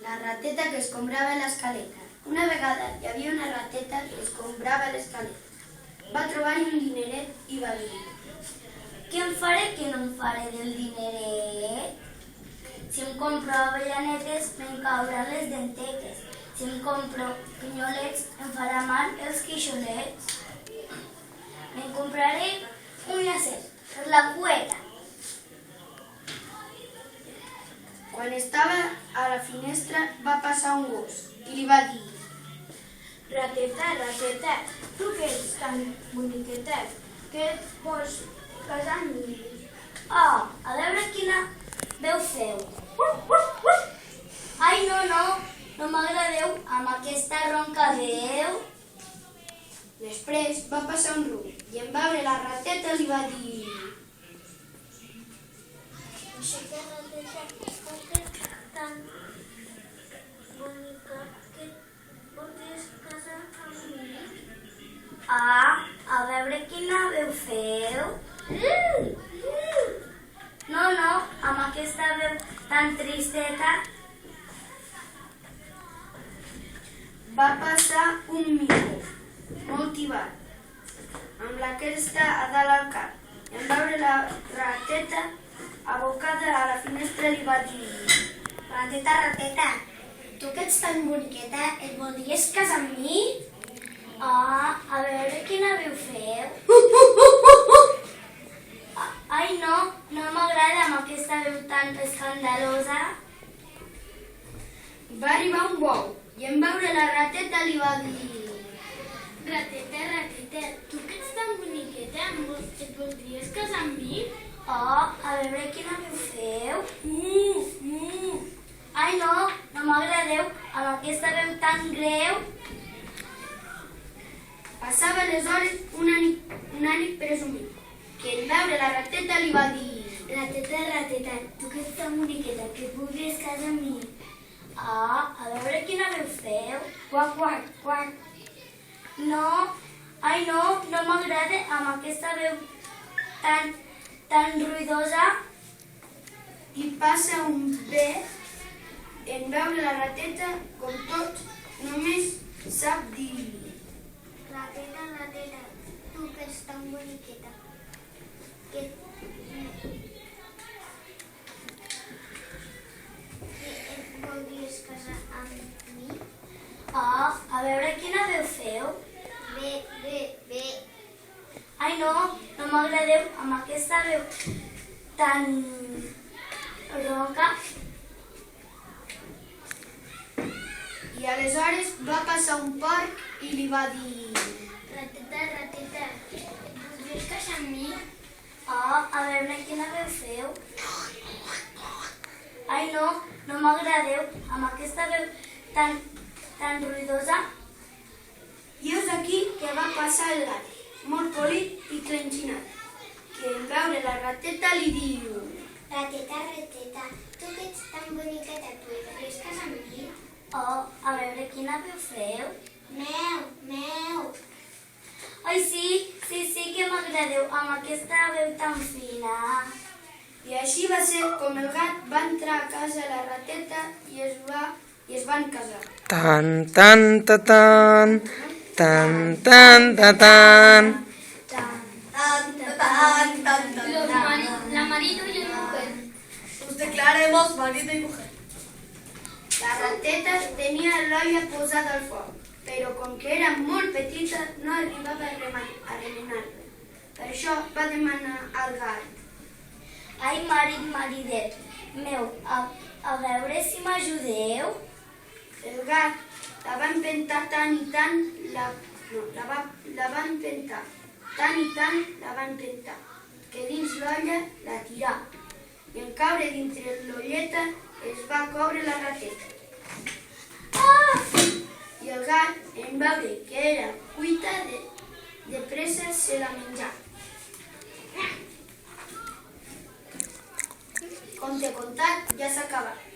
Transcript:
La rateta que escombrava l'escaleta. Una vegada hi havia una rateta que escombrava l'escaleta. Va trobar-hi un dineret i va dir: Què em faré que no em faré del dineret? Si em compro avellanetes, me'n cauran les dentetes. Si em compro pinyolets, em farà mal els queixolets. Me'n compraré un llacet per la cueta. Quan estava a la finestra va passar un gos i li va dir: Rateta, rateta, tu que ets tan boniqueta, que et vols casar amb mi? Oh, a veure quina veu feu. Ai, no m'agradeu amb aquesta ronca veu. Després va passar un ruc i en veure la rateta li va dir: Rateta, rateta, tu que ets tan bonica que voldries casar amb mi? Ah, a veure quina veu feu. No, amb aquesta veu tan tristeta. Va passar un mico, molt tibat, amb la cresta a dalt al cap, i en veure la rateta abocada a la finestra li va dir: Rateta, rateta, tu que ets tan boniqueta, et voldries casar amb mi? Ah, a veure quina veu feu. Ai, no m'agrada amb aquesta veu tan escandalosa. Va arribar un bou i en veure la rateta li va dir: Rateta, rateta, tu que ets tan boniqueta, et voldries casar amb mi? Oh, a veure quina veu feu. Ai, no m'agradeu amb aquesta veu tan greu. Passava les hores un ànec presumit, que en veure la rateta li va dir: Rateta, rateta, tu que ets tan boniqueta, que et voldries casar amb mi? Ah, a veure quina veu feu. Quac, quac, quac. No m'agrada amb aquesta veu tan ruïdosa. I passa un bec en veure la rateta, com tot, només sap dir: Rateta, rateta, tu que ets tan boniqueta, que et voldries casar amb mi? Ah, a veure quina veu feu. Bé. Ai, no m'agradeu amb aquesta veu tan ronca. I aleshores va passar un porc i li va dir: Rateta, rateta, voldries casar amb mi? Ah, a veure quina veu feu. Ai, no m'agradeu amb aquesta veu tan ruïdosa. I és aquí que va passar el gat, molt polit i clenxinat, que en veure la rateta li diu: Rateta, rateta, tu que ets tan boniqueta, tu voldries casar amb mi? Oh, a veure quina veu feu. Meu. Ai, sí que m'agradeu amb aquesta veu tan fina. I així va ser com el gat va entrar a casa la rateta i es van casar. Tan, tan, ta, tan. Tan, tan, ta, tan. La marido y la mujer. Us declaremos marido y mujer. La rateta tenia l'olla posada al foc, però com que era molt petita no arribava a remenar-la. Per això va demanar al gat: Ai, maridet meu, a veure si m'ajudeu. El gat la va empentar tant i tant, la va empentar tant i tant, que dins l'olla la tirà, i en caure dintre l'olleta es va coure la rateta. I el gat, en veure que era cuita, de pressa se la menjà. Conte contat ja s'ha acabat.